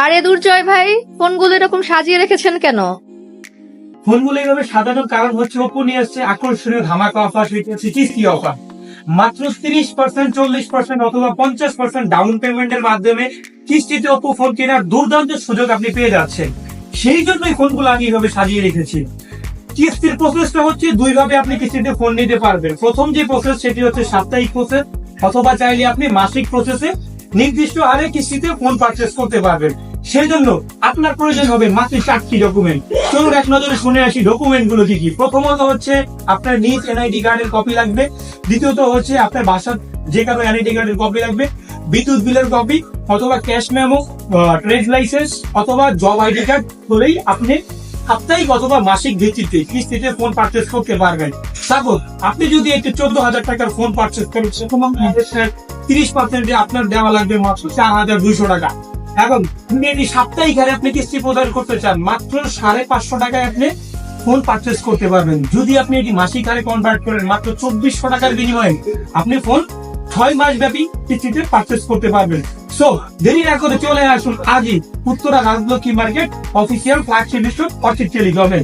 আরে দুর্জয় ভাই, ফোনগুলো এরকম সাজিয়ে রেখেছেন কেন? ফোনগুলো এইভাবে সাজানোর কারণ হচ্ছে ওপো নিয়ে আসছে আকর্ষণীয় ধামাকা অফার, সেটি হচ্ছে কিস্তি অফার। মাত্র 30%, 40% অথবা 50% ডাউন পেমেন্টের মাধ্যমে কিস্তিতে ওপো ফোন কেনার দুর্দান্ত সুযোগ আপনি পেয়ে যাচ্ছেন। সেই জন্যই ফোনগুলো আমি এইভাবে সাজিয়ে রেখেছি। কিস্তির প্রসেসটা হচ্ছে দুই ভাবে আপনি কিস্তিতে ফোন নিতে পারবেন। প্রথম যে প্রসেস সেটি হচ্ছে সাপ্তাহিক প্রসেস, অথবা চাইলে আপনি মাসিক প্রসেসে নির্দিষ্ট হারে কিস্তিতে ফোন পারচেস করতে পারবেন। সেই জন্য আপনার প্রয়োজন হবে মাত্র 4টি ডকুমেন্ট। চলুন এক নজরে শুনে আসি ডকুমেন্ট গুলো কি কি। প্রথমত হচ্ছে আপনার নিজ এনআইডি কার্ডের কপি লাগবে। দ্বিতীয়ত হচ্ছে আপনার বাসার যে কারো এনআইডি কার্ডের কপি লাগবে, বিদ্যুৎ বিলের কপি, অথবা ক্যাশ মেমো, ট্রেড লাইসেন্স, অথবা জব আইডি কার্ড হলেই আপনি সাপ্তাহিক অথবা মাসিক ভিত্তিতে কিস্তিতে ফোন পারচেস করতে পারবেন। সাপোজ আপনি যদি একটি 14,000 টাকার ফোন পারচেস করেন, সেরকম 30% আপনার দেওয়া লাগবে মাত্র 4,200 টাকা। এখন আপনি সাপ্তাহিক হারে আপনি কিস্তি প্রদান করতে চান, মাত্র 550 টাকায় আপনি ফোন পারচেস করতে পারবেন। যদি আপনি এটি মাসিক হারে কনভার্ট করেন, মাত্র 2400 টাকার বিনিময়ে আপনি ফোন 6 মাস ব্যাপী কিস্তিতে পারচেস করতে পারবেন। সো দেরি না করে চলে আসুন আজই Uttara Rajlakshmi market official flagship store orchid টেলিকমে।